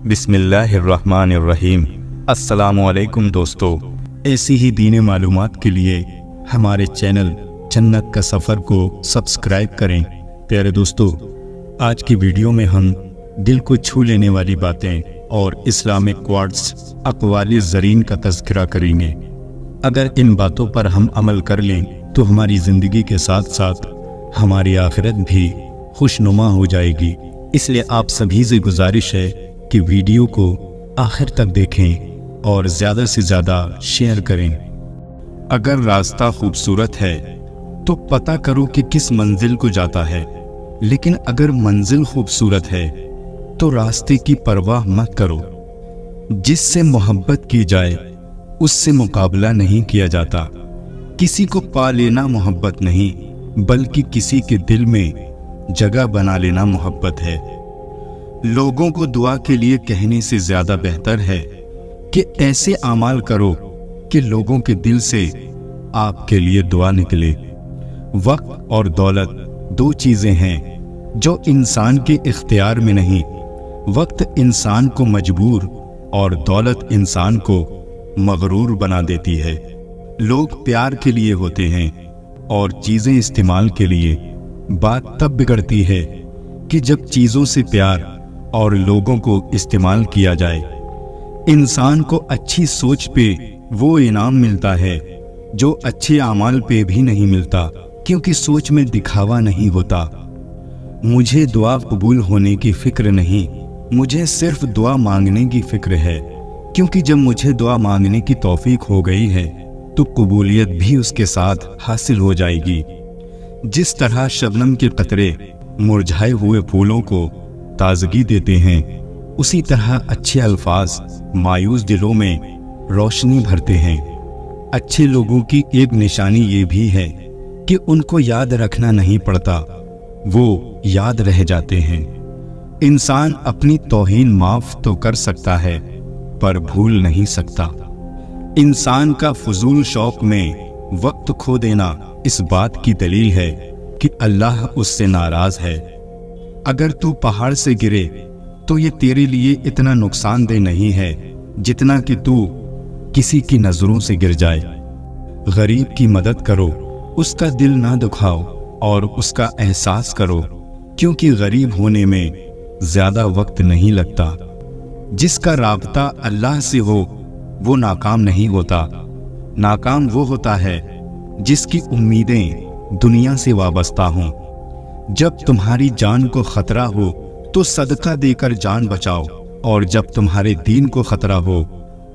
بسم اللہ الرحمن الرحیم۔ السلام علیکم دوستو، ایسی ہی دین معلومات کے لیے ہمارے چینل جنت کا سفر کو سبسکرائب کریں۔ پیارے دوستو، آج کی ویڈیو میں ہم دل کو چھو لینے والی باتیں اور اسلامک کوٹس اقوال زرین کا تذکرہ کریں گے۔ اگر ان باتوں پر ہم عمل کر لیں تو ہماری زندگی کے ساتھ ساتھ ہماری آخرت بھی خوشنما ہو جائے گی۔ اس لیے آپ سبھی سے گزارش ہے کہ ویڈیو کو آخر تک دیکھیں اور زیادہ سے زیادہ شیئر کریں۔ اگر راستہ خوبصورت ہے تو پتہ کرو کہ کس منزل کو جاتا ہے، لیکن اگر منزل خوبصورت ہے تو راستے کی پرواہ مت کرو۔ جس سے محبت کی جائے اس سے مقابلہ نہیں کیا جاتا۔ کسی کو پا لینا محبت نہیں، بلکہ کسی کے دل میں جگہ بنا لینا محبت ہے۔ لوگوں کو دعا کے لیے کہنے سے زیادہ بہتر ہے کہ ایسے اعمال کرو کہ لوگوں کے دل سے آپ کے لیے دعا نکلے۔ وقت اور دولت دو چیزیں ہیں جو انسان کے اختیار میں نہیں۔ وقت انسان کو مجبور اور دولت انسان کو مغرور بنا دیتی ہے۔ لوگ پیار کے لیے ہوتے ہیں اور چیزیں استعمال کے لیے۔ بات تب بگڑتی ہے کہ جب چیزوں سے پیار اور لوگوں کو استعمال کیا جائے۔ انسان کو اچھی سوچ پہ وہ انعام ملتا ہے جو اچھے اعمال پہ بھی نہیں ملتا، کیونکہ سوچ میں دکھاوا نہیں ہوتا۔ مجھے دعا قبول ہونے کی فکر نہیں، مجھے صرف دعا مانگنے کی فکر ہے، کیونکہ جب مجھے دعا مانگنے کی توفیق ہو گئی ہے تو قبولیت بھی اس کے ساتھ حاصل ہو جائے گی۔ جس طرح شبنم کے قطرے مرجھائے ہوئے پھولوں کو تازگی دیتے ہیں، اسی طرح اچھے الفاظ مایوس دلوں میں روشنی بھرتے ہیں۔ اچھے لوگوں کی ایک نشانی یہ بھی ہے کہ ان کو یاد رکھنا نہیں پڑتا، وہ یاد رہ جاتے ہیں۔ انسان اپنی توہین معاف تو کر سکتا ہے پر بھول نہیں سکتا۔ انسان کا فضول شوق میں وقت کھو دینا اس بات کی دلیل ہے کہ اللہ اس سے ناراض ہے۔ اگر تو پہاڑ سے گرے تو یہ تیرے لیے اتنا نقصان دہ نہیں ہے جتنا کہ تو کسی کی نظروں سے گر جائے۔ غریب کی مدد کرو، اس کا دل نہ دکھاؤ اور اس کا احساس کرو، کیونکہ غریب ہونے میں زیادہ وقت نہیں لگتا۔ جس کا رابطہ اللہ سے ہو وہ ناکام نہیں ہوتا۔ ناکام وہ ہوتا ہے جس کی امیدیں دنیا سے وابستہ ہوں۔ جب تمہاری جان کو خطرہ ہو تو صدقہ دے کر جان بچاؤ، اور جب تمہارے دین کو خطرہ ہو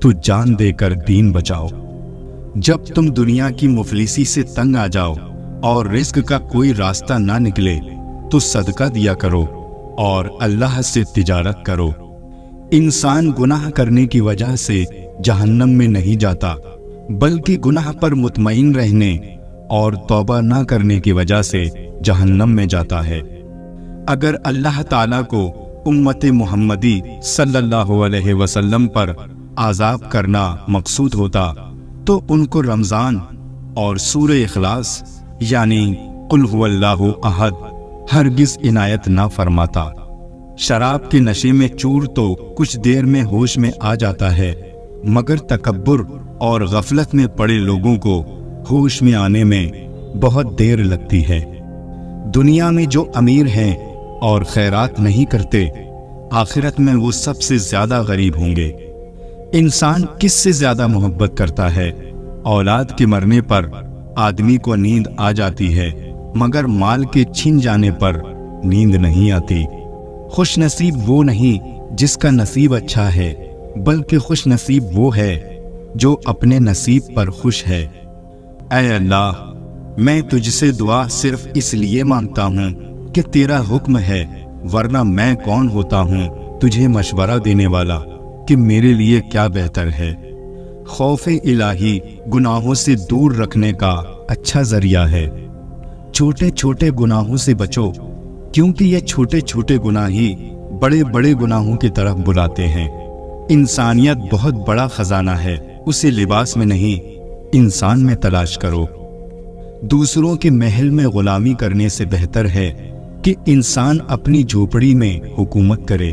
تو جان دے کر دین بچاؤ۔ جب تم دنیا کی مفلسی سے تنگ آ جاؤ اور رزق کا کوئی راستہ نہ نکلے تو صدقہ دیا کرو اور اللہ سے تجارت کرو۔ انسان گناہ کرنے کی وجہ سے جہنم میں نہیں جاتا، بلکہ گناہ پر مطمئن رہنے اور توبہ نہ کرنے کی وجہ سے جہنم میں جاتا ہے۔ اگر اللہ تعالیٰ کو امت محمدی صلی اللہ علیہ وسلم پر عذاب کرنا مقصود ہوتا تو ان کو رمضان اور سورہ اخلاص یعنی قل هو اللہ احد ہرگز عنایت نہ فرماتا۔ شراب کے نشے میں چور تو کچھ دیر میں ہوش میں آ جاتا ہے، مگر تکبر اور غفلت میں پڑے لوگوں کو ہوش میں آنے میں بہت دیر لگتی ہے۔ دنیا میں جو امیر ہیں اور خیرات نہیں کرتے، آخرت میں وہ سب سے زیادہ غریب ہوں گے۔ انسان کس سے زیادہ محبت کرتا ہے؟ اولاد کے مرنے پر آدمی کو نیند آ جاتی ہے، مگر مال کے چھن جانے پر نیند نہیں آتی۔ خوش نصیب وہ نہیں جس کا نصیب اچھا ہے، بلکہ خوش نصیب وہ ہے جو اپنے نصیب پر خوش ہے۔ اے اللہ، میں تجھ سے دعا صرف اس لیے مانگتا ہوں کہ تیرا حکم ہے، ورنہ میں کون ہوتا ہوں تجھے مشورہ دینے والا کہ میرے لیے کیا بہتر ہے۔ خوف الہی گناہوں سے دور رکھنے کا اچھا ذریعہ ہے۔ چھوٹے چھوٹے گناہوں سے بچو، کیونکہ یہ چھوٹے چھوٹے گناہ ہی بڑے بڑے گناہوں کی طرف بلاتے ہیں۔ انسانیت بہت بڑا خزانہ ہے، اسے لباس میں نہیں انسان میں تلاش کرو۔ دوسروں کے محل میں غلامی کرنے سے بہتر ہے کہ انسان اپنی جھوپڑی میں حکومت کرے۔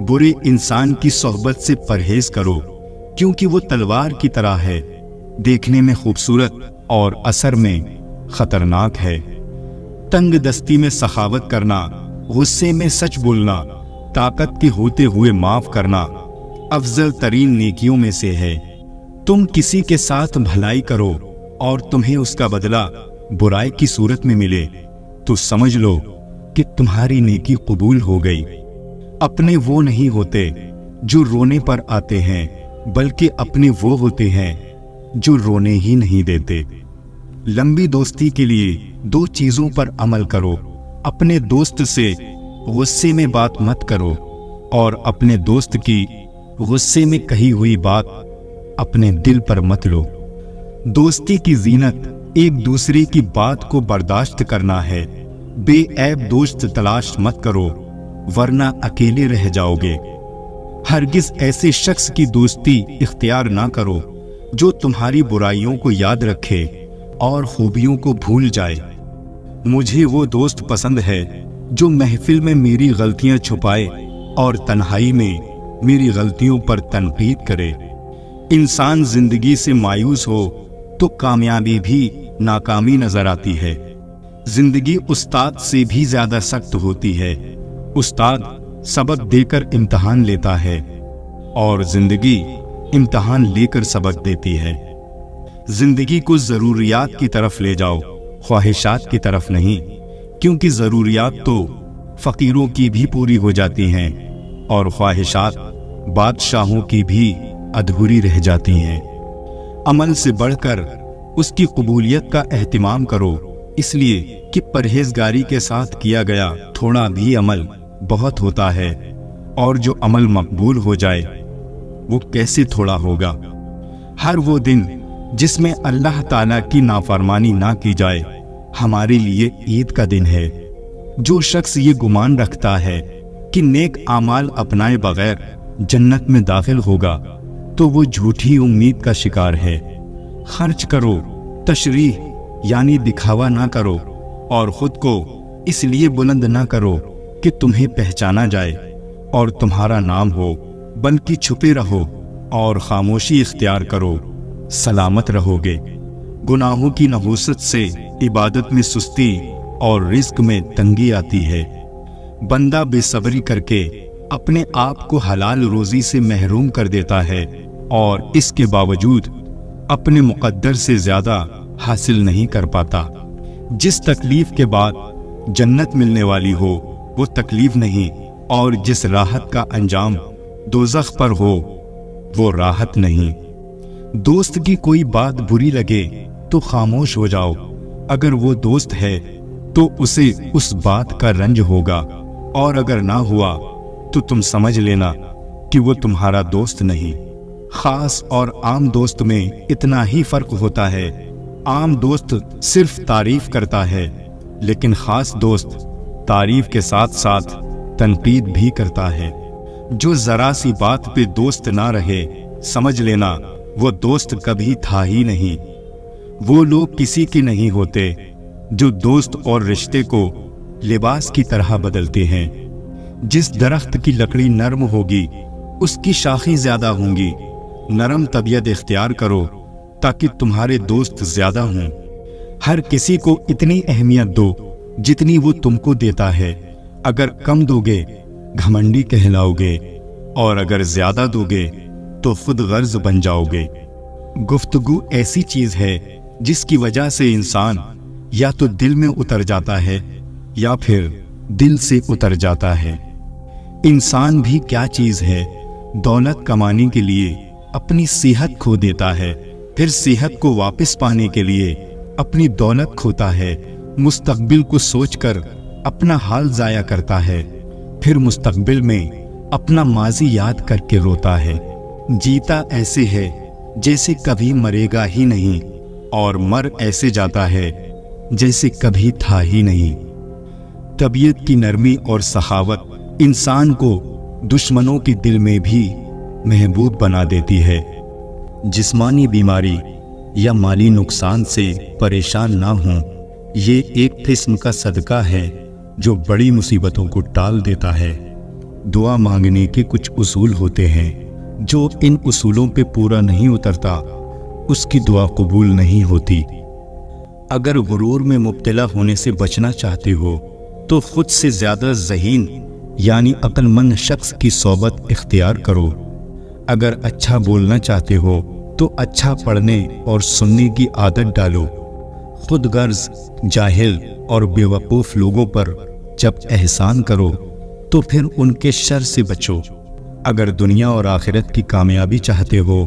برے انسان کی صحبت سے پرہیز کرو، کیونکہ وہ تلوار کی طرح ہے، دیکھنے میں خوبصورت اور اثر میں خطرناک ہے۔ تنگ دستی میں سخاوت کرنا، غصے میں سچ بولنا، طاقت کے ہوتے ہوئے معاف کرنا افضل ترین نیکیوں میں سے ہے۔ تم کسی کے ساتھ بھلائی کرو اور تمہیں اس کا بدلہ برائی کی صورت میں ملے تو سمجھ لو کہ تمہاری نیکی قبول ہو گئی۔ اپنے وہ نہیں ہوتے جو رونے پر آتے ہیں، بلکہ اپنے وہ ہوتے ہیں جو رونے ہی نہیں دیتے۔ لمبی دوستی کے لیے 2 چیزوں پر عمل کرو۔ اپنے دوست سے غصے میں بات مت کرو، اور اپنے دوست کی غصے میں کہی ہوئی بات اپنے دل پر مت لو۔ دوستی کی زینت ایک دوسرے کی بات کو برداشت کرنا ہے۔ بے عیب دوست تلاش مت کرو، ورنہ اکیلے رہ جاؤ گے۔ ہرگز ایسے شخص کی دوستی اختیار نہ کرو جو تمہاری برائیوں کو یاد رکھے اور خوبیوں کو بھول جائے۔ مجھے وہ دوست پسند ہے جو محفل میں میری غلطیاں چھپائے اور تنہائی میں میری غلطیوں پر تنقید کرے۔ انسان زندگی سے مایوس ہو تو کامیابی بھی ناکامی نظر آتی ہے۔ زندگی استاد سے بھی زیادہ سخت ہوتی ہے۔ استاد سبق دے کر امتحان لیتا ہے اور زندگی امتحان لے کر سبق دیتی ہے۔ زندگی کو ضروریات کی طرف لے جاؤ، خواہشات کی طرف نہیں، کیونکہ ضروریات تو فقیروں کی بھی پوری ہو جاتی ہیں اور خواہشات بادشاہوں کی بھی ادھوری رہ جاتی ہیں۔ عمل سے بڑھ کر اس کی قبولیت کا اہتمام کرو، اس لیے کہ پرہیزگاری کے ساتھ کیا گیا تھوڑا بھی عمل بہت ہوتا ہے، اور جو عمل مقبول ہو جائے وہ کیسے تھوڑا ہوگا۔ ہر وہ دن جس میں اللہ تعالیٰ کی نافرمانی نہ کی جائے ہمارے لیے عید کا دن ہے۔ جو شخص یہ گمان رکھتا ہے کہ نیک اعمال اپنائے بغیر جنت میں داخل ہوگا تو وہ جھوٹی امید کا شکار ہے۔ خرچ کرو، تشریح یعنی دکھاوا نہ کرو، اور خود کو اس لیے بلند نہ کرو کہ تمہیں پہچانا جائے اور تمہارا نام ہو، بلکہ چھپے رہو اور خاموشی اختیار کرو، سلامت رہو گے۔ گناہوں کی نحوست سے عبادت میں سستی اور رزق میں تنگی آتی ہے۔ بندہ بے صبری کر کے اپنے آپ کو حلال روزی سے محروم کر دیتا ہے اور اس کے باوجود اپنے مقدر سے زیادہ حاصل نہیں کر پاتا۔ جس تکلیف کے بعد جنت ملنے والی ہو وہ تکلیف نہیں، اور جس راحت کا انجام دوزخ پر ہو وہ راحت نہیں۔ دوست کی کوئی بات بری لگے تو خاموش ہو جاؤ، اگر وہ دوست ہے تو اسے اس بات کا رنج ہوگا، اور اگر نہ ہوا تو تم سمجھ لینا کہ وہ تمہارا دوست نہیں۔ خاص اور عام دوست میں اتنا ہی فرق ہوتا ہے، عام دوست صرف تعریف کرتا ہے، لیکن خاص دوست تعریف کے ساتھ ساتھ تنقید بھی کرتا ہے۔ جو ذرا سی بات پہ دوست نہ رہے سمجھ لینا وہ دوست کبھی تھا ہی نہیں۔ وہ لوگ کسی کے نہیں ہوتے جو دوست اور رشتے کو لباس کی طرح بدلتے ہیں۔ جس درخت کی لکڑی نرم ہوگی اس کی شاخیں زیادہ ہوں گی۔ نرم طبیعت اختیار کرو تاکہ تمہارے دوست زیادہ ہوں۔ ہر کسی کو اتنی اہمیت دو جتنی وہ تم کو دیتا ہے۔ اگر کم دو گے گھمنڈی کہلاؤ گے، اور اگر زیادہ دو گے تو خود غرض بن جاؤ گے۔ گفتگو ایسی چیز ہے جس کی وجہ سے انسان یا تو دل میں اتر جاتا ہے یا پھر دل سے اتر جاتا ہے۔ انسان بھی کیا چیز ہے، دولت کمانے کے لیے اپنی صحت کھو دیتا ہے، پھر صحت کو واپس پانے کے لیے اپنی دولت کھوتا ہے، مستقبل کو سوچ کر اپنا حال ضائع کرتا ہے، پھر مستقبل میں اپنا ماضی یاد کر کے روتا ہے۔ جیتا ایسے ہے جیسے کبھی مرے گا ہی نہیں، اور مر ایسے جاتا ہے جیسے کبھی تھا ہی نہیں۔ طبیعت کی نرمی اور سخاوت انسان کو دشمنوں کے دل میں بھی محبوب بنا دیتی ہے۔ جسمانی بیماری یا مالی نقصان سے پریشان نہ ہوں، یہ ایک قسم کا صدقہ ہے جو بڑی مصیبتوں کو ٹال دیتا ہے۔ دعا مانگنے کے کچھ اصول ہوتے ہیں، جو ان اصولوں پہ پورا نہیں اترتا اس کی دعا قبول نہیں ہوتی۔ اگر غرور میں مبتلا ہونے سے بچنا چاہتے ہو تو خود سے زیادہ ذہین یعنی عقل مند شخص کی صحبت اختیار کرو۔ اگر اچھا بولنا چاہتے ہو تو اچھا پڑھنے اور سننے کی عادت ڈالو۔ خود غرض، جاہل اور بیوقوف لوگوں پر جب احسان کرو تو پھر ان کے شر سے بچو۔ اگر دنیا اور آخرت کی کامیابی چاہتے ہو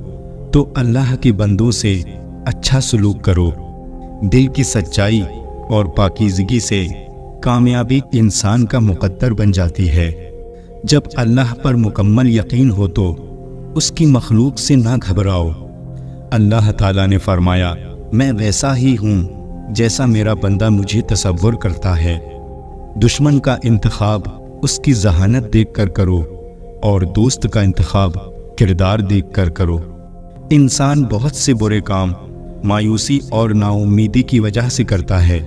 تو اللہ کے بندوں سے اچھا سلوک کرو۔ دل کی سچائی اور پاکیزگی سے کامیابی انسان کا مقدر بن جاتی ہے۔ جب اللہ پر مکمل یقین ہو تو اس کی مخلوق سے نہ گھبراؤ۔ اللہ تعالیٰ نے فرمایا، میں ویسا ہی ہوں جیسا میرا بندہ مجھے تصور کرتا ہے۔ دشمن کا انتخاب اس کی ذہانت دیکھ کر کرو اور دوست کا انتخاب کردار دیکھ کر کرو۔ انسان بہت سے برے کام مایوسی اور نا امیدی کی وجہ سے کرتا ہے۔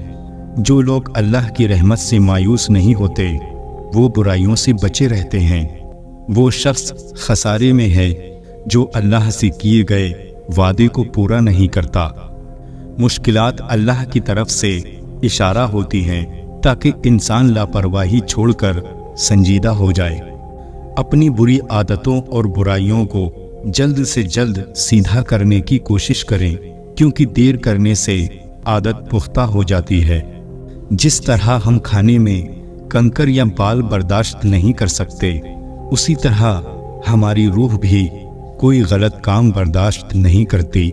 جو لوگ اللہ کی رحمت سے مایوس نہیں ہوتے وہ برائیوں سے بچے رہتے ہیں۔ وہ شخص خسارے میں ہے جو اللہ سے کیے گئے وعدے کو پورا نہیں کرتا۔ مشکلات اللہ کی طرف سے اشارہ ہوتی ہیں تاکہ انسان لاپرواہی چھوڑ کر سنجیدہ ہو جائے۔ اپنی بری عادتوں اور برائیوں کو جلد سے جلد سیدھا کرنے کی کوشش کریں، کیونکہ دیر کرنے سے عادت پختہ ہو جاتی ہے۔ جس طرح ہم کھانے میں کنکر یا بال برداشت نہیں کر سکتے، اسی طرح ہماری روح بھی کوئی غلط کام برداشت نہیں کرتی۔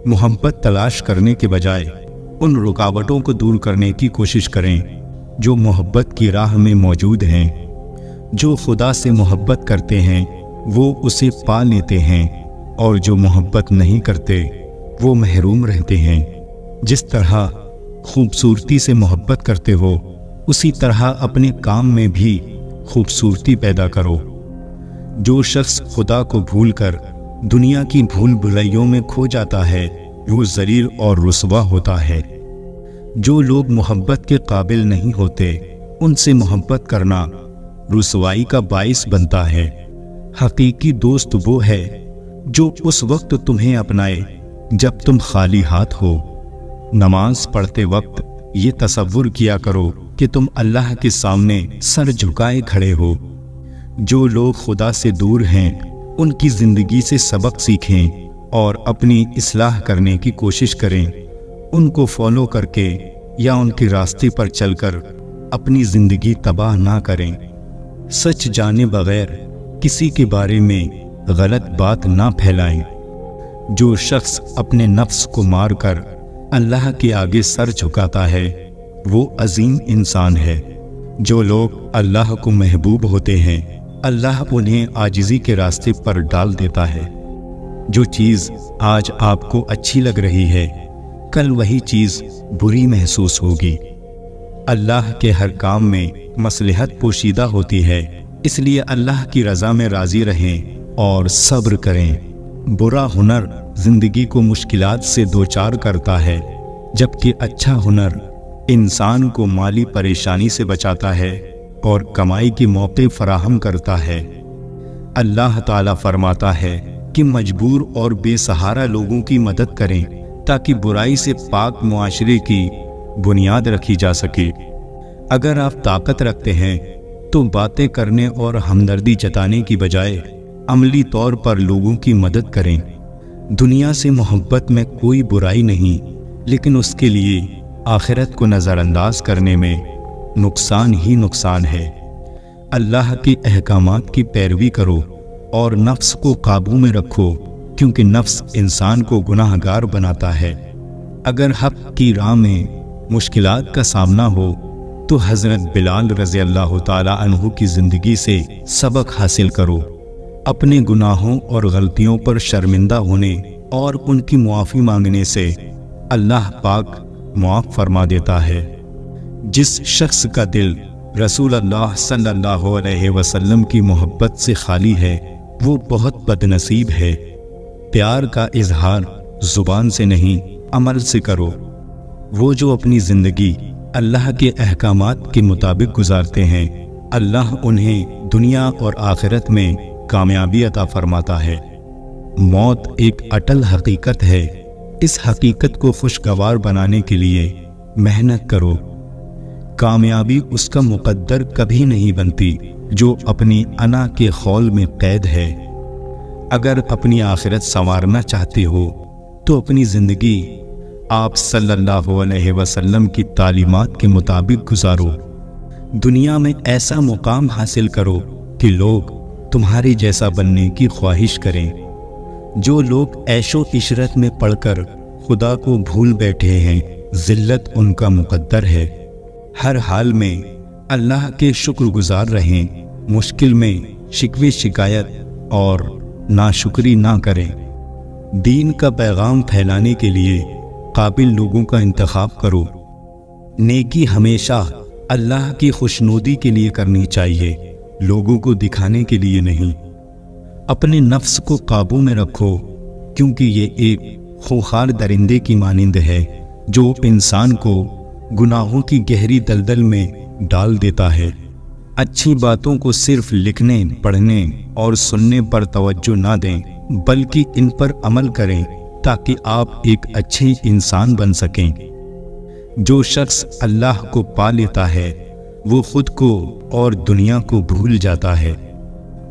محبت تلاش کرنے کے بجائے ان رکاوٹوں کو دور کرنے کی کوشش کریں جو محبت کی راہ میں موجود ہیں۔ جو خدا سے محبت کرتے ہیں وہ اسے پا لیتے ہیں، اور جو محبت نہیں کرتے وہ محروم رہتے ہیں۔ جس طرح خوبصورتی سے محبت کرتے ہو اسی طرح اپنے کام میں بھی خوبصورتی پیدا کرو۔ جو شخص خدا کو بھول کر دنیا کی بھول بھلائیوں میں کھو جاتا ہے وہ ذلیل اور رسوا ہوتا ہے۔ جو لوگ محبت کے قابل نہیں ہوتے ان سے محبت کرنا رسوائی کا باعث بنتا ہے۔ حقیقی دوست وہ ہے جو اس وقت تمہیں اپنائے جب تم خالی ہاتھ ہو۔ نماز پڑھتے وقت یہ تصور کیا کرو کہ تم اللہ کے سامنے سر جھکائے کھڑے ہو۔ جو لوگ خدا سے دور ہیں ان کی زندگی سے سبق سیکھیں اور اپنی اصلاح کرنے کی کوشش کریں۔ ان کو فالو کر کے یا ان کے راستے پر چل کر اپنی زندگی تباہ نہ کریں۔ سچ جانے بغیر کسی کے بارے میں غلط بات نہ پھیلائیں۔ جو شخص اپنے نفس کو مار کر اللہ کے آگے سر جھکاتا ہے وہ عظیم انسان ہے۔ جو لوگ اللہ کو محبوب ہوتے ہیں اللہ انہیں عاجزی کے راستے پر ڈال دیتا ہے۔ جو چیز آج آپ کو اچھی لگ رہی ہے کل وہی چیز بری محسوس ہوگی۔ اللہ کے ہر کام میں مصلحت پوشیدہ ہوتی ہے، اس لیے اللہ کی رضا میں راضی رہیں اور صبر کریں۔ برا ہنر زندگی کو مشکلات سے دوچار کرتا ہے، جبکہ اچھا ہنر انسان کو مالی پریشانی سے بچاتا ہے اور کمائی کے موقع فراہم کرتا ہے۔ اللہ تعالیٰ فرماتا ہے کہ مجبور اور بے سہارا لوگوں کی مدد کریں تاکہ برائی سے پاک معاشرے کی بنیاد رکھی جا سکے۔ اگر آپ طاقت رکھتے ہیں تو باتیں کرنے اور ہمدردی جتانے کی بجائے عملی طور پر لوگوں کی مدد کریں۔ دنیا سے محبت میں کوئی برائی نہیں، لیکن اس کے لیے آخرت کو نظر انداز کرنے میں نقصان ہی نقصان ہے۔ اللہ کے احکامات کی پیروی کرو اور نفس کو قابو میں رکھو، کیونکہ نفس انسان کو گناہ گار بناتا ہے۔ اگر حق کی راہ میں مشکلات کا سامنا ہو تو حضرت بلال رضی اللہ تعالیٰ عنہ کی زندگی سے سبق حاصل کرو۔ اپنے گناہوں اور غلطیوں پر شرمندہ ہونے اور ان کی معافی مانگنے سے اللہ پاک معاف فرما دیتا ہے۔ جس شخص کا دل رسول اللہ صلی اللہ علیہ وسلم کی محبت سے خالی ہے وہ بہت بد نصیب ہے۔ پیار کا اظہار زبان سے نہیں عمل سے کرو۔ وہ جو اپنی زندگی اللہ کے احکامات کے مطابق گزارتے ہیں اللہ انہیں دنیا اور آخرت میں کامیابی عطا فرماتا ہے۔ موت ایک اٹل حقیقت ہے۔ اس حقیقت کو خوشگوار بنانے کے لیے محنت کرو۔ کامیابی اس کا مقدر کبھی نہیں بنتی جو اپنی انا کے خول میں قید ہے۔ اگر اپنی آخرت سنوارنا چاہتے ہو تو اپنی زندگی آپ صلی اللہ علیہ وسلم کی تعلیمات کے مطابق گزارو۔ دنیا میں ایسا مقام حاصل کرو کہ لوگ تمہارے جیسا بننے کی خواہش کریں۔ جو لوگ عیش و عشرت میں پڑھ کر خدا کو بھول بیٹھے ہیں، ذلت ان کا مقدر ہے۔ ہر حال میں اللہ کے شکر گزار رہیں، مشکل میں شکوے شکایت اور ناشکری نہ کریں۔ دین کا پیغام پھیلانے کے لیے قابل لوگوں کا انتخاب کرو۔ نیکی ہمیشہ اللہ کی خوشنودی کے لیے کرنی چاہیے، لوگوں کو دکھانے کے لیے نہیں۔ اپنے نفس کو قابو میں رکھو، کیونکہ یہ ایک خوخار درندے کی مانند ہے جو انسان کو گناہوں کی گہری دلدل میں ڈال دیتا ہے۔ اچھی باتوں کو صرف لکھنے، پڑھنے اور سننے پر توجہ نہ دیں، بلکہ ان پر عمل کریں تاکہ آپ ایک اچھے انسان بن سکیں۔ جو شخص اللہ کو پا لیتا ہے وہ خود کو اور دنیا کو بھول جاتا ہے۔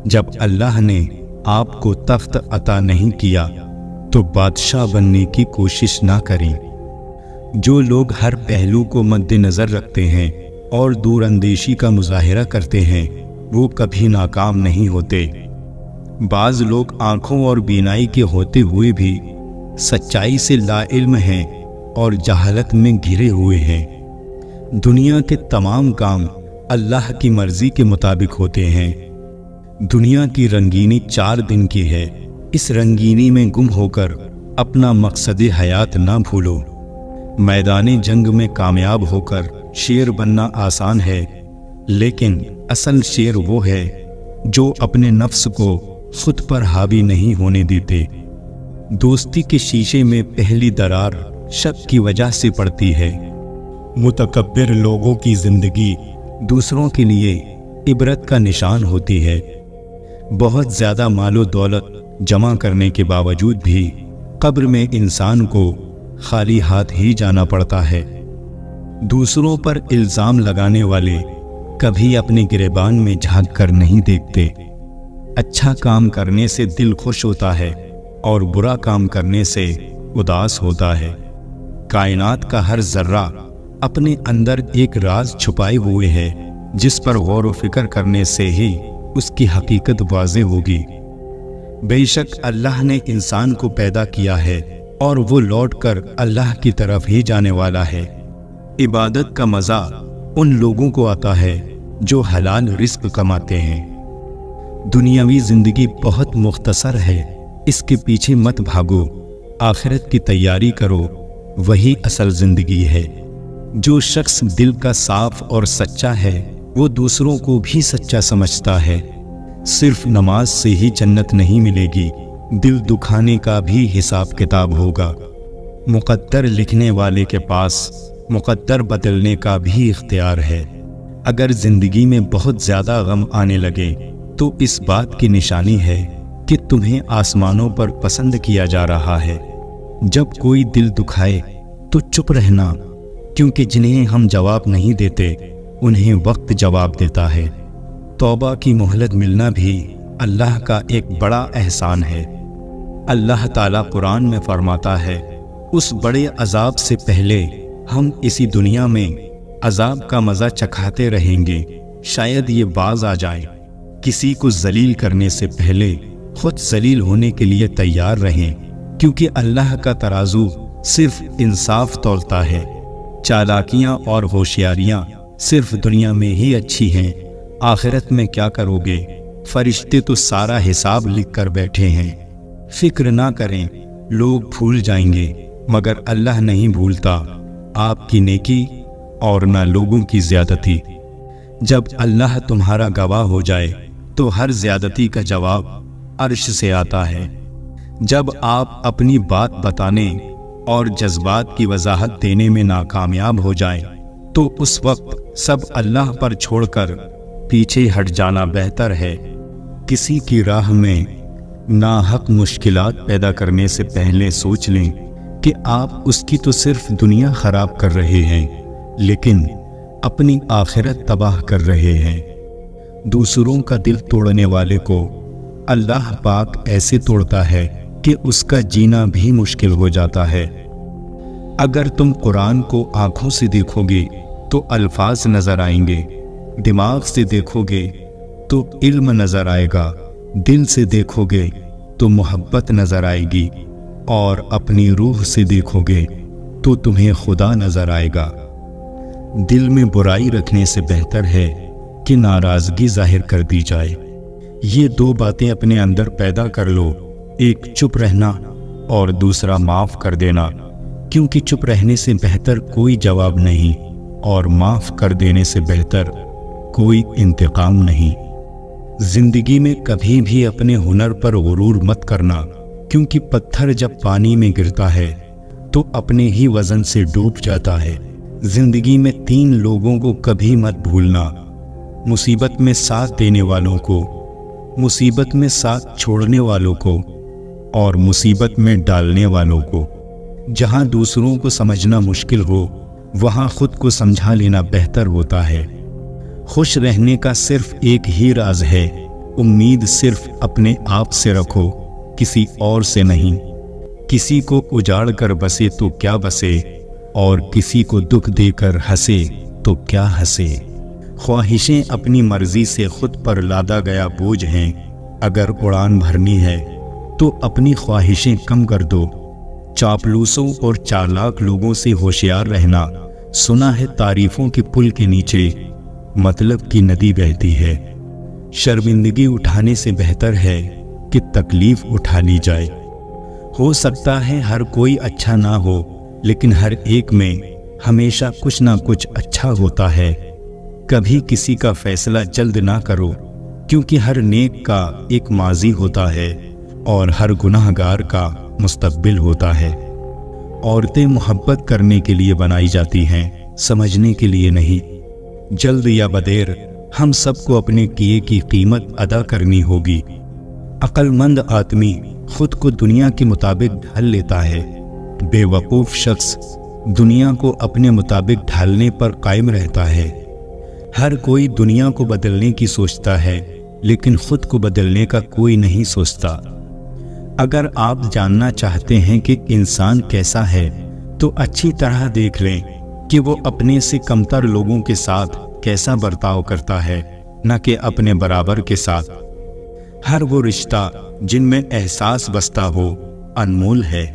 جب اللہ نے آپ کو تخت عطا نہیں کیا تو بادشاہ بننے کی کوشش نہ کریں۔ جو لوگ ہر پہلو کو مد نظر رکھتے ہیں اور دور اندیشی کا مظاہرہ کرتے ہیں وہ کبھی ناکام نہیں ہوتے۔ بعض لوگ آنکھوں اور بینائی کے ہوتے ہوئے بھی سچائی سے لا علم ہیں اور جہالت میں گھرے ہوئے ہیں۔ دنیا کے تمام کام اللہ کی مرضی کے مطابق ہوتے ہیں۔ دنیا کی رنگینی 4 دن کی ہے، اس رنگینی میں گم ہو کر اپنا مقصد حیات نہ بھولو۔ میدان جنگ میں کامیاب ہو کر شیر بننا آسان ہے، لیکن اصل شیر وہ ہے جو اپنے نفس کو خود پر حاوی نہیں ہونے دیتے۔ دوستی کے شیشے میں پہلی درار شک کی وجہ سے پڑتی ہے۔ متکبر لوگوں کی زندگی دوسروں کے لیے عبرت کا نشان ہوتی ہے۔ بہت زیادہ مال و دولت جمع کرنے کے باوجود بھی قبر میں انسان کو خالی ہاتھ ہی جانا پڑتا ہے۔ دوسروں پر الزام لگانے والے کبھی اپنے گریبان میں جھانک کر نہیں دیکھتے۔ اچھا کام کرنے سے دل خوش ہوتا ہے اور برا کام کرنے سے اداس ہوتا ہے۔ کائنات کا ہر ذرہ اپنے اندر ایک راز چھپائے ہوئے ہے جس پر غور و فکر کرنے سے ہی اس کی حقیقت واضح ہوگی۔ بے شک اللہ نے انسان کو پیدا کیا ہے اور وہ لوٹ کر اللہ کی طرف ہی جانے والا ہے۔ عبادت کا مزہ ان لوگوں کو آتا ہے جو حلال رزق کماتے ہیں۔ دنیاوی زندگی بہت مختصر ہے، اس کے پیچھے مت بھاگو، آخرت کی تیاری کرو، وہی اصل زندگی ہے۔ جو شخص دل کا صاف اور سچا ہے وہ دوسروں کو بھی سچا سمجھتا ہے۔ صرف نماز سے ہی جنت نہیں ملے گی، دل دکھانے کا بھی حساب کتاب ہوگا۔ مقدر لکھنے والے کے پاس مقدر بدلنے کا بھی اختیار ہے۔ اگر زندگی میں بہت زیادہ غم آنے لگے تو اس بات کی نشانی ہے کہ تمہیں آسمانوں پر پسند کیا جا رہا ہے۔ جب کوئی دل دکھائے تو چپ رہنا، کیونکہ جنہیں ہم جواب نہیں دیتے انہیں وقت جواب دیتا ہے۔ توبہ کی مہلت ملنا بھی اللہ کا ایک بڑا احسان ہے۔ اللہ تعالیٰ قرآن میں فرماتا ہے، اس بڑے عذاب سے پہلے ہم اسی دنیا میں عذاب کا مزہ چکھاتے رہیں گے، شاید یہ باز آ جائے۔ کسی کو ذلیل کرنے سے پہلے خود ذلیل ہونے کے لیے تیار رہیں، کیونکہ اللہ کا ترازو صرف انصاف تولتا ہے۔ چالاکیاں اور ہوشیاریاں صرف دنیا میں ہی اچھی ہیں، آخرت میں کیا کرو گے؟ فرشتے تو سارا حساب لکھ کر بیٹھے ہیں۔ فکر نہ کریں، لوگ بھول جائیں گے مگر اللہ نہیں بھولتا آپ کی نیکی اور نہ لوگوں کی زیادتی۔ جب اللہ تمہارا گواہ ہو جائے تو ہر زیادتی کا جواب عرش سے آتا ہے۔ جب آپ اپنی بات بتانے اور جذبات کی وضاحت دینے میں ناکامیاب ہو جائیں تو اس وقت سب اللہ پر چھوڑ کر پیچھے ہٹ جانا بہتر ہے۔ کسی کی راہ میں ناحق مشکلات پیدا کرنے سے پہلے سوچ لیں کہ آپ اس کی تو صرف دنیا خراب کر رہے ہیں، لیکن اپنی آخرت تباہ کر رہے ہیں۔ دوسروں کا دل توڑنے والے کو اللہ پاک ایسے توڑتا ہے کہ اس کا جینا بھی مشکل ہو جاتا ہے۔ اگر تم قرآن کو آنکھوں سے دیکھو گے تو الفاظ نظر آئیں گے، دماغ سے دیکھو گے تو علم نظر آئے گا، دل سے دیکھو گے تو محبت نظر آئے گی، اور اپنی روح سے دیکھو گے تو تمہیں خدا نظر آئے گا۔ دل میں برائی رکھنے سے بہتر ہے کہ ناراضگی ظاہر کر دی جائے۔ یہ دو باتیں اپنے اندر پیدا کر لو، ایک چپ رہنا اور دوسرا معاف کر دینا، کیونکہ چپ رہنے سے بہتر کوئی جواب نہیں اور معاف کر دینے سے بہتر کوئی انتقام نہیں۔ زندگی میں کبھی بھی اپنے ہنر پر غرور مت کرنا، کیونکہ پتھر جب پانی میں گرتا ہے تو اپنے ہی وزن سے ڈوب جاتا ہے۔ زندگی میں 3 لوگوں کو کبھی مت بھولنا، مصیبت میں ساتھ دینے والوں کو، مصیبت میں ساتھ چھوڑنے والوں کو، اور مصیبت میں ڈالنے والوں کو۔ جہاں دوسروں کو سمجھنا مشکل ہو وہاں خود کو سمجھا لینا بہتر ہوتا ہے۔ خوش رہنے کا صرف ایک ہی راز ہے، امید صرف اپنے آپ سے رکھو، کسی اور سے نہیں۔ کسی کو اجاڑ کر بسے تو کیا بسے، اور کسی کو دکھ دے کر ہنسے تو کیا ہنسے۔ خواہشیں اپنی مرضی سے خود پر لادا گیا بوجھ ہیں، اگر اڑان بھرنی ہے تو اپنی خواہشیں کم کر دو۔ چاپلوسوں اور چالاک لوگوں سے ہوشیار رہنا، سنا ہے تعریفوں کے پل کے نیچے مطلب کی ندی بہتی ہے۔ شرمندگی اٹھانے سے بہتر ہے کہ تکلیف اٹھا لی جائے۔ ہو سکتا ہے ہر کوئی اچھا نہ ہو، لیکن ہر ایک میں ہمیشہ کچھ نہ کچھ اچھا ہوتا ہے۔ کبھی کسی کا فیصلہ جلد نہ کرو، کیونکہ ہر نیک کا ایک ماضی ہوتا ہے اور ہر گناہ گار کا مستقبل ہوتا ہے۔ عورتیں محبت کرنے کے لیے بنائی جاتی ہیں، سمجھنے کے لیے نہیں۔ جلد یا بدیر ہم سب کو اپنے کیے کی قیمت ادا کرنی ہوگی۔ عقل مند آدمی خود کو دنیا کے مطابق ڈھال لیتا ہے، بے وقوف شخص دنیا کو اپنے مطابق ڈھالنے پر قائم رہتا ہے۔ ہر کوئی دنیا کو بدلنے کی سوچتا ہے، لیکن خود کو بدلنے کا کوئی نہیں سوچتا۔ اگر آپ جاننا چاہتے ہیں کہ انسان کیسا ہے تو اچھی طرح دیکھ لیں کہ وہ اپنے سے کمتر لوگوں کے ساتھ کیسا برتاؤ کرتا ہے، نہ کہ اپنے برابر کے ساتھ۔ ہر وہ رشتہ جن میں احساس بستا ہو انمول ہے۔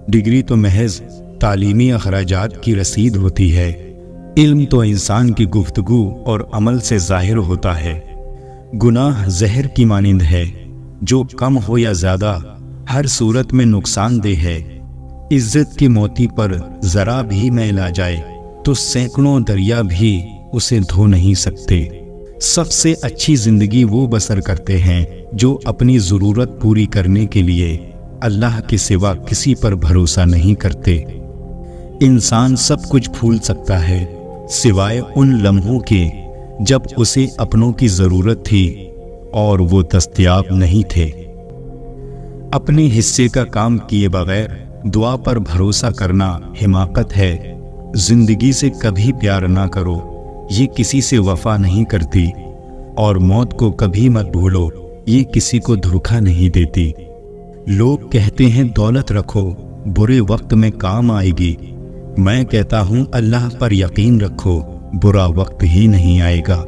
ڈگری تو محض تعلیمی اخراجات کی رسید ہوتی ہے، علم تو انسان کی گفتگو اور عمل سے ظاہر ہوتا ہے۔ گناہ زہر کی مانند ہے، جو کم ہو یا زیادہ ہر صورت میں نقصان دہ ہے۔ عزت کی موتی پر ذرا بھی میل آ جائے تو سینکڑوں دریا بھی اسے دھو نہیں سکتے۔ سب سے اچھی زندگی وہ بسر کرتے ہیں جو اپنی ضرورت پوری کرنے کے لیے اللہ کے سوا کسی پر بھروسہ نہیں کرتے۔ انسان سب کچھ بھول سکتا ہے سوائے ان لمحوں کے جب اسے اپنوں کی ضرورت تھی اور وہ دستیاب نہیں تھے۔ اپنے حصے کا کام کیے بغیر دعا پر بھروسہ کرنا حماقت ہے۔ زندگی سے کبھی پیار نہ کرو، یہ کسی سے وفا نہیں کرتی، اور موت کو کبھی مت بھولو، یہ کسی کو دھوکہ نہیں دیتی۔ لوگ کہتے ہیں دولت رکھو، برے وقت میں کام آئے گی۔ میں کہتا ہوں اللہ پر یقین رکھو، برا وقت ہی نہیں آئے گا۔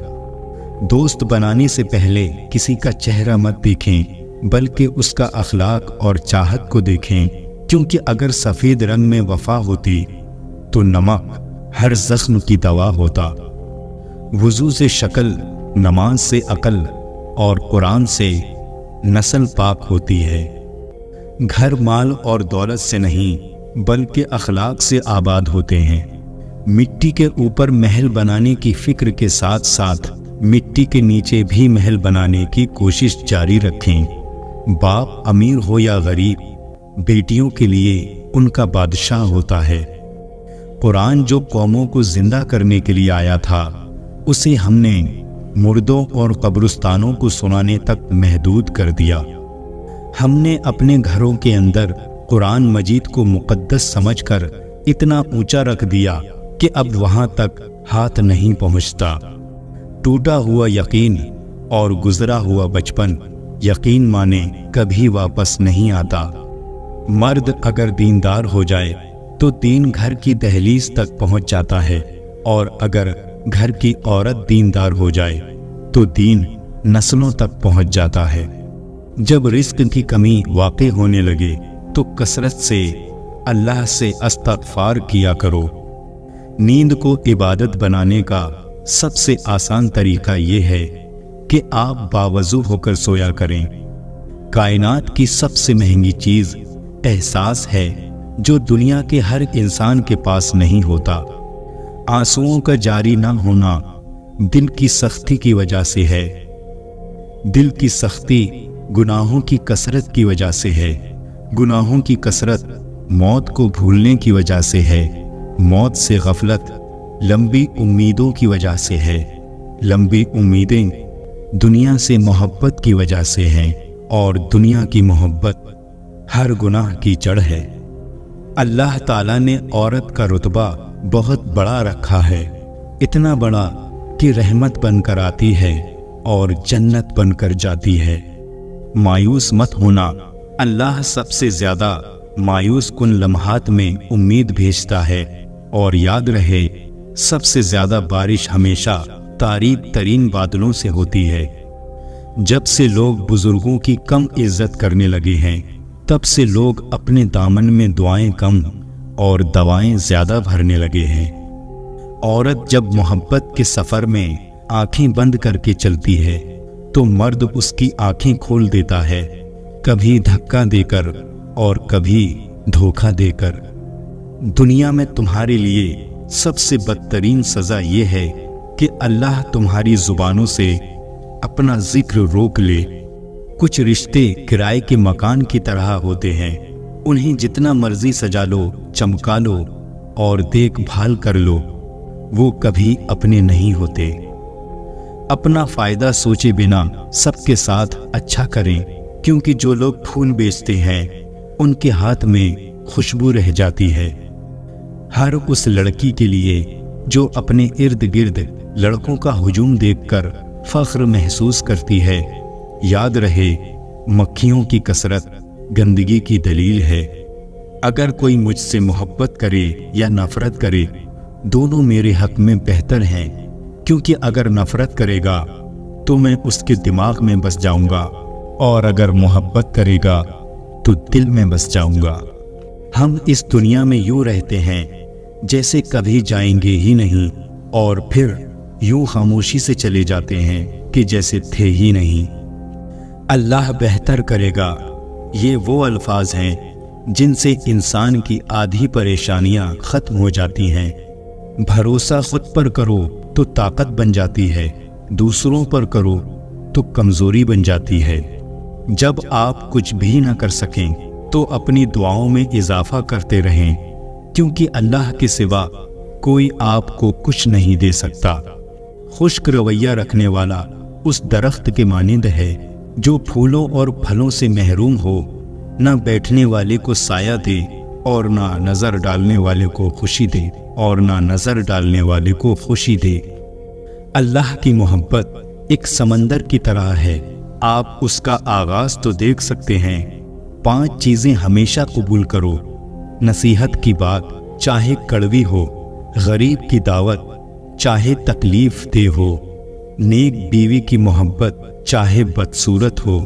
دوست بنانے سے پہلے کسی کا چہرہ مت دیکھیں، بلکہ اس کا اخلاق اور چاہت کو دیکھیں، کیونکہ اگر سفید رنگ میں وفا ہوتی تو نمک ہر زخم کی دوا ہوتا۔ وضو سے شکل، نماز سے عقل، اور قرآن سے نسل پاک ہوتی ہے۔ گھر مال اور دولت سے نہیں بلکہ اخلاق سے آباد ہوتے ہیں۔ مٹی کے اوپر محل بنانے کی فکر کے ساتھ ساتھ مٹی کے نیچے بھی محل بنانے کی کوشش جاری رکھیں۔ باپ امیر ہو یا غریب، بیٹیوں کے لیے ان کا بادشاہ ہوتا ہے۔ قرآن جو قوموں کو زندہ کرنے کے لیے آیا تھا، اسے ہم نے مردوں اور قبرستانوں کو سنانے تک محدود کر دیا۔ ہم نے اپنے گھروں کے اندر قرآن مجید کو مقدس سمجھ کر اتنا اونچا رکھ دیا کہ اب وہاں تک ہاتھ نہیں پہنچتا۔ ٹوٹا ہوا یقین اور گزرا ہوا بچپن یقین مانے کبھی واپس نہیں آتا۔ مرد اگر دیندار ہو جائے تو دین گھر کی دہلیز تک پہنچ جاتا ہے، اور اگر گھر کی عورت دیندار ہو جائے تو دین نسلوں تک پہنچ جاتا ہے۔ جب رزق کی کمی واقع ہونے لگے تو کثرت سے اللہ سے استغفار کیا کرو۔ نیند کو عبادت بنانے کا سب سے آسان طریقہ یہ ہے کہ آپ باوضو ہو کر سویا کریں۔ کائنات کی سب سے مہنگی چیز احساس ہے جو دنیا کے ہر انسان کے پاس نہیں ہوتا۔ آنسوؤں کا جاری نہ ہونا دل کی سختی کی وجہ سے ہے۔ دل کی سختی گناہوں کی کثرت کی وجہ سے ہے۔ گناہوں کی کثرت موت کو بھولنے کی وجہ سے ہے۔ موت سے غفلت لمبی امیدوں کی وجہ سے ہے۔ لمبی امیدیں دنیا سے محبت کی وجہ سے ہیں، اور دنیا کی محبت ہر گناہ کی جڑ ہے۔ اللہ تعالیٰ نے عورت کا رتبہ بہت بڑا رکھا ہے، اتنا بڑا کہ رحمت بن کر آتی ہے اور جنت بن کر جاتی ہے۔ مایوس مت ہونا، اللہ سب سے زیادہ مایوس کن لمحات میں امید بھیجتا ہے، اور یاد رہے سب سے زیادہ بارش ہمیشہ تاریک ترین بادلوں سے ہوتی ہے۔ جب سے لوگ بزرگوں کی کم عزت کرنے لگے ہیں، تب سے لوگ اپنے دامن میں دعائیں کم اور دوائیں زیادہ بھرنے لگے ہیں۔ عورت جب محبت کے سفر میں آنکھیں بند کر کے چلتی ہے تو مرد اس کی آنکھیں کھول دیتا ہے، کبھی دھکا دے کر اور کبھی دھوکہ دے کر۔ دنیا میں تمہارے لیے سب سے بدترین سزا یہ ہے کہ اللہ تمہاری زبانوں سے اپنا ذکر روک لے۔ کچھ رشتے کرائے کے مکان کی طرح ہوتے ہیں، انہیں جتنا مرضی سجا لو، چمکا لو اور دیکھ بھال کر لو، وہ کبھی اپنے نہیں ہوتے۔ اپنا فائدہ سوچے بنا سب کے ساتھ اچھا کریں، کیونکہ جو لوگ پھول بیچتے ہیں ان کے ہاتھ میں خوشبو رہ جاتی ہے۔ ہر اس لڑکی کے لیے جو اپنے ارد گرد لڑکوں کا ہجوم دیکھ کر فخر محسوس کرتی ہے، یاد رہے مکھیوں کی کثرت گندگی کی دلیل ہے۔ اگر کوئی مجھ سے محبت کرے یا نفرت کرے، دونوں میرے حق میں بہتر ہیں، کیونکہ اگر نفرت کرے گا تو میں اس کے دماغ میں بس جاؤں گا، اور اگر محبت کرے گا تو دل میں بس جاؤں گا۔ ہم اس دنیا میں یوں رہتے ہیں جیسے کبھی جائیں گے ہی نہیں، اور پھر یوں خاموشی سے چلے جاتے ہیں کہ جیسے تھے ہی نہیں۔ اللہ بہتر کرے گا، یہ وہ الفاظ ہیں جن سے انسان کی آدھی پریشانیاں ختم ہو جاتی ہیں۔ بھروسہ خود پر کرو تو طاقت بن جاتی ہے، دوسروں پر کرو تو کمزوری بن جاتی ہے۔ جب آپ کچھ بھی نہ کر سکیں تو اپنی دعاؤں میں اضافہ کرتے رہیں، کیونکہ اللہ کے سوا کوئی آپ کو کچھ نہیں دے سکتا۔ خشک رویہ رکھنے والا اس درخت کے مانند ہے جو پھولوں اور پھلوں سے محروم ہو، نہ بیٹھنے والے کو سایہ دے اور نہ نظر ڈالنے والے کو خوشی دے، اور نہ نظر ڈالنے والے کو خوشی دے۔ اللہ کی محبت ایک سمندر کی طرح ہے، آپ اس کا آغاز تو دیکھ سکتے ہیں۔ 5 چیزیں ہمیشہ قبول کرو: نصیحت کی بات چاہے کڑوی ہو، غریب کی دعوت چاہے تکلیف دہ ہو، نیک بیوی کی محبت چاہے بدصورت ہو،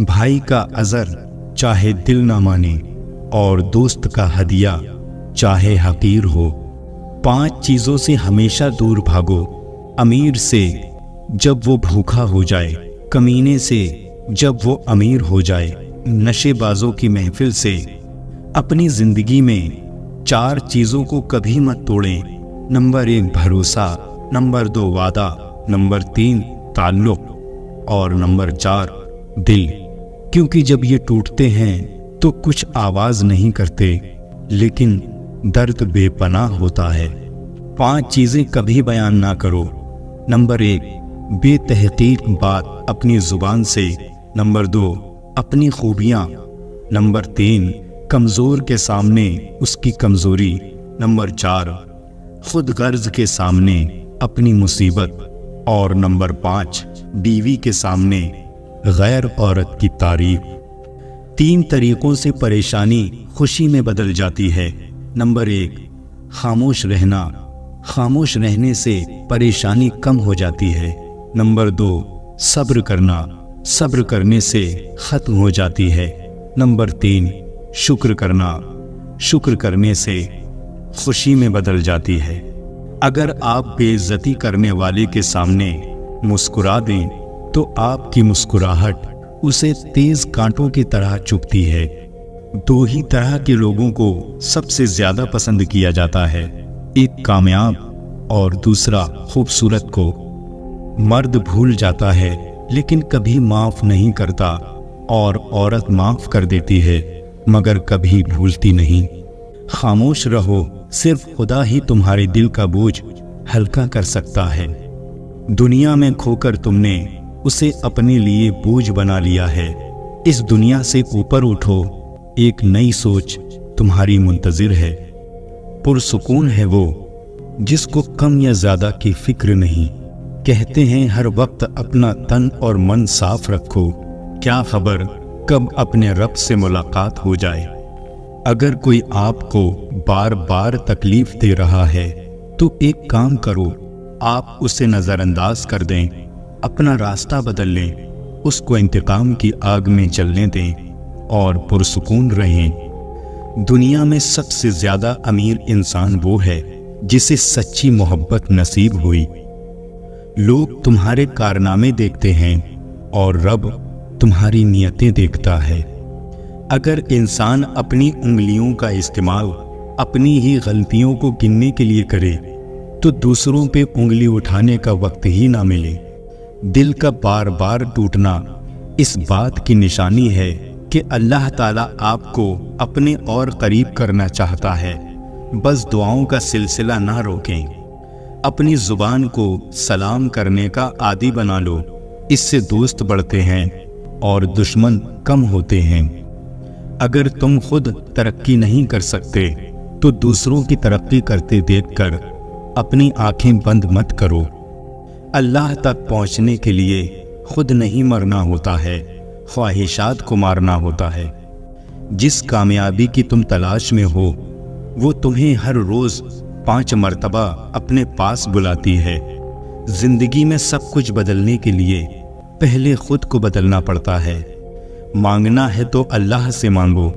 بھائی کا عذر چاہے دل نہ مانے، اور دوست کا ہدیہ چاہے حقیر ہو۔ 5 چیزوں سے ہمیشہ دور بھاگو: امیر سے جب وہ بھوکا ہو جائے، کمینے سے جب وہ امیر ہو جائے، نشے بازوں کی محفل سے۔ اپنی زندگی میں 4 چیزوں کو کبھی مت توڑیں: نمبر 1 بھروسہ، نمبر 2 وعدہ، نمبر 3 تعلق، اور نمبر 4 دل، کیونکہ جب یہ ٹوٹتے ہیں تو کچھ آواز نہیں کرتے، لیکن درد بے پناہ ہوتا ہے۔ 5 چیزیں کبھی بیان نہ کرو: نمبر 1 بے تحقیق بات اپنی زبان سے۔ نمبر 2، اپنی خوبیاں۔ نمبر 3، کمزور کے سامنے اس کی کمزوری۔ نمبر 4، خود غرض کے سامنے اپنی مصیبت۔ اور نمبر 5، بیوی کے سامنے غیر عورت کی تعریف۔ 3 طریقوں سے پریشانی خوشی میں بدل جاتی ہے۔ نمبر 1، خاموش رہنا۔ خاموش رہنے سے پریشانی کم ہو جاتی ہے۔ نمبر 2، صبر کرنا۔ صبر کرنے سے ختم ہو جاتی ہے۔ نمبر 3، شکر کرنا۔ شکر کرنے سے خوشی میں بدل جاتی ہے۔ اگر آپ بے عزتی کرنے والے کے سامنے مسکرا دیں تو آپ کی مسکراہٹ اسے تیز کانٹوں کی طرح چبھتی ہے۔ 2 ہی طرح کے لوگوں کو سب سے زیادہ پسند کیا جاتا ہے، ایک کامیاب اور دوسرا خوبصورت کو۔ مرد بھول جاتا ہے لیکن کبھی معاف نہیں کرتا، اور عورت معاف کر دیتی ہے مگر کبھی بھولتی نہیں۔ خاموش رہو، صرف خدا ہی تمہارے دل کا بوجھ ہلکا کر سکتا ہے۔ دنیا میں کھو کر تم نے اسے اپنے لیے بوجھ بنا لیا ہے۔ اس دنیا سے اوپر اٹھو، ایک نئی سوچ تمہاری منتظر ہے۔ پرسکون ہے وہ جس کو کم یا زیادہ کی فکر نہیں۔ کہتے ہیں ہر وقت اپنا تن اور من صاف رکھو، کیا خبر کب اپنے رب سے ملاقات ہو جائے۔ اگر کوئی آپ کو بار بار تکلیف دے رہا ہے تو ایک کام کرو، آپ اسے نظر انداز کر دیں، اپنا راستہ بدل لیں، اس کو انتقام کی آگ میں جلنے دیں اور پرسکون رہیں۔ دنیا میں سب سے زیادہ امیر انسان وہ ہے جسے سچی محبت نصیب ہوئی۔ لوگ تمہارے کارنامے دیکھتے ہیں اور رب تمہاری نیتیں دیکھتا ہے۔ اگر انسان اپنی انگلیوں کا استعمال اپنی ہی غلطیوں کو گننے کے لیے کرے تو دوسروں پہ انگلی اٹھانے کا وقت ہی نہ ملے۔ دل کا بار بار ٹوٹنا اس بات کی نشانی ہے کہ اللہ تعالیٰ آپ کو اپنے اور قریب کرنا چاہتا ہے۔ بس دعاؤں کا سلسلہ نہ روکیں۔ اپنی زبان کو سلام کرنے کا عادی بنا لو، اس سے دوست بڑھتے ہیں اور دشمن کم ہوتے ہیں۔ اگر تم خود ترقی نہیں کر سکتے تو دوسروں کی ترقی کرتے دیکھ کر اپنی آنکھیں بند مت کرو۔ اللہ تک پہنچنے کے لیے خود نہیں مرنا ہوتا ہے، خواہشات کو مارنا ہوتا ہے۔ جس کامیابی کی تم تلاش میں ہو وہ تمہیں ہر روز 5 مرتبہ اپنے پاس بلاتی ہے۔ زندگی میں سب کچھ بدلنے کے لیے پہلے خود کو بدلنا پڑتا ہے۔ مانگنا ہے تو اللہ سے مانگو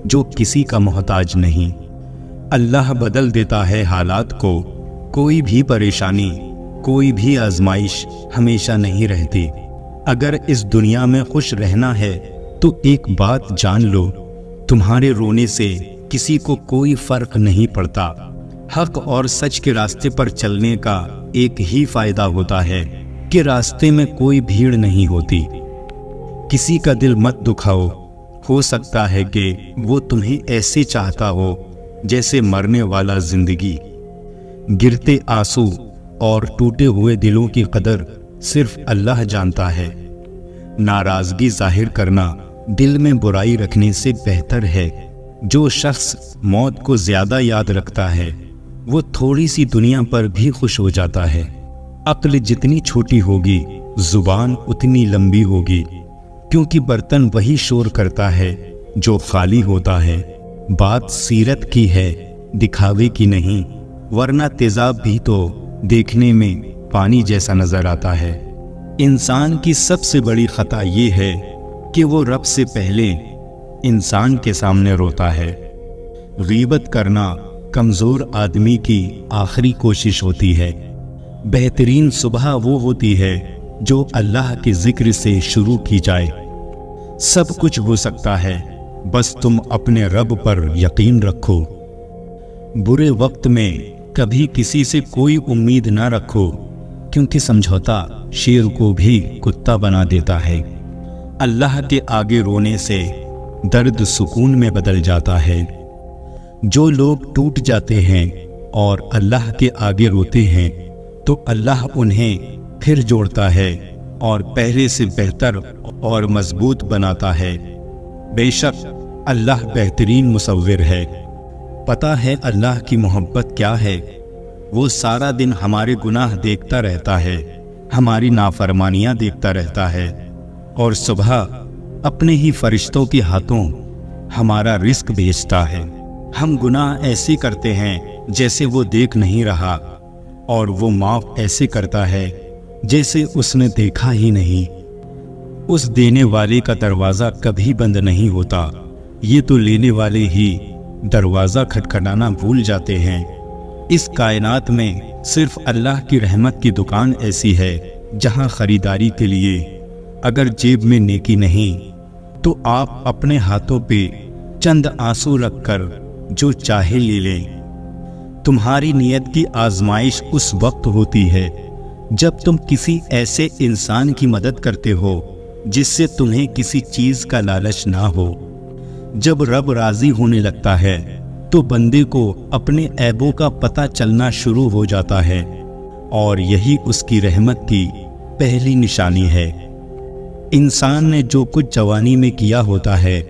جو کسی کا محتاج نہیں۔ اللہ بدل دیتا ہے حالات کو۔ کوئی بھی پریشانی، کوئی بھی آزمائش ہمیشہ نہیں رہتی۔ اگر اس دنیا میں خوش رہنا ہے تو ایک بات جان لو، تمہارے رونے سے کسی کو کوئی فرق نہیں پڑتا۔ حق اور سچ کے راستے پر چلنے کا ایک ہی فائدہ ہوتا ہے کہ راستے میں کوئی بھیڑ نہیں ہوتی۔ کسی کا دل مت دکھاؤ، ہو سکتا ہے کہ وہ تمہیں ایسے چاہتا ہو جیسے مرنے والا زندگی۔ گرتے آنسو اور ٹوٹے ہوئے دلوں کی قدر صرف اللہ جانتا ہے۔ ناراضگی ظاہر کرنا دل میں برائی رکھنے سے بہتر ہے۔ جو شخص موت کو زیادہ یاد رکھتا ہے وہ تھوڑی سی دنیا پر بھی خوش ہو جاتا ہے۔ عقل جتنی چھوٹی ہوگی زبان اتنی لمبی ہوگی، کیونکہ برتن وہی شور کرتا ہے جو خالی ہوتا ہے۔ بات سیرت کی ہے، دکھاوے کی نہیں، ورنہ تیزاب بھی تو دیکھنے میں پانی جیسا نظر آتا ہے۔ انسان کی سب سے بڑی خطا یہ ہے کہ وہ رب سے پہلے انسان کے سامنے روتا ہے۔ غیبت کرنا کمزور آدمی کی آخری کوشش ہوتی ہے۔ بہترین صبح وہ ہوتی ہے جو اللہ کے ذکر سے شروع کی جائے۔ سب کچھ ہو سکتا ہے، بس تم اپنے رب پر یقین رکھو۔ برے وقت میں کبھی کسی سے کوئی امید نہ رکھو، کیونکہ سمجھوتا شیر کو بھی کتا بنا دیتا ہے۔ اللہ کے آگے رونے سے درد سکون میں بدل جاتا ہے۔ جو لوگ ٹوٹ جاتے ہیں اور اللہ کے آگے روتے ہیں تو اللہ انہیں پھر جوڑتا ہے اور پہلے سے بہتر اور مضبوط بناتا ہے۔ بے شک اللہ بہترین مصور ہے۔ پتہ ہے اللہ کی محبت کیا ہے؟ وہ سارا دن ہمارے گناہ دیکھتا رہتا ہے، ہماری نافرمانیاں دیکھتا رہتا ہے، اور صبح اپنے ہی فرشتوں کے ہاتھوں ہمارا رزق بھیجتا ہے۔ ہم گناہ ایسے کرتے ہیں جیسے وہ دیکھ نہیں رہا، اور وہ معاف ایسے کرتا ہے جیسے اس نے دیکھا ہی نہیں۔ اس دینے والے کا دروازہ کبھی بند نہیں ہوتا، یہ تو لینے والے ہی دروازہ کھٹکھٹانا بھول جاتے ہیں۔ اس کائنات میں صرف اللہ کی رحمت کی دکان ایسی ہے جہاں خریداری کے لیے اگر جیب میں نیکی نہیں تو آپ اپنے ہاتھوں پہ چند آنسو رکھ کر جو چاہے لے لیں۔ تمہاری نیت کی آزمائش اس وقت ہوتی ہے جب تم کسی ایسے انسان کی مدد کرتے ہو جس سے تمہیں کسی چیز کا لالچ نہ ہو۔ جب رب راضی ہونے لگتا ہے تو بندے کو اپنے عیبوں کا پتہ چلنا شروع ہو جاتا ہے، اور یہی اس کی رحمت کی پہلی نشانی ہے۔ انسان نے جو کچھ جوانی میں کیا ہوتا ہے،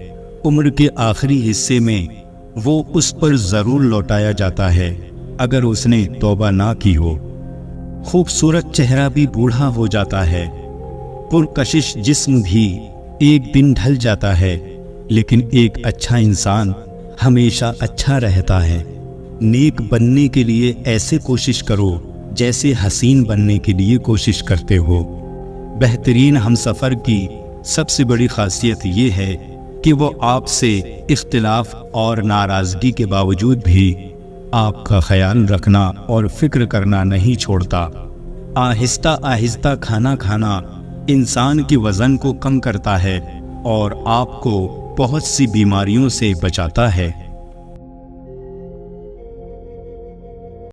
عمر کے آخری حصے میں وہ اس پر ضرور لوٹایا جاتا ہے اگر اس نے توبہ نہ کی ہو۔ خوبصورت چہرہ بھی بوڑھا ہو جاتا ہے، پرکشش جسم بھی ایک دن ڈھل جاتا ہے، لیکن ایک اچھا انسان ہمیشہ اچھا رہتا ہے۔ نیک بننے کے لیے ایسے کوشش کرو جیسے حسین بننے کے لیے کوشش کرتے ہو۔ بہترین ہمسفر کی سب سے بڑی خاصیت یہ ہے کہ وہ آپ سے اختلاف اور ناراضگی کے باوجود بھی آپ کا خیال رکھنا اور فکر کرنا نہیں چھوڑتا۔ آہستہ آہستہ کھانا کھانا انسان کے وزن کو کم کرتا ہے اور آپ کو بہت سی بیماریوں سے بچاتا ہے۔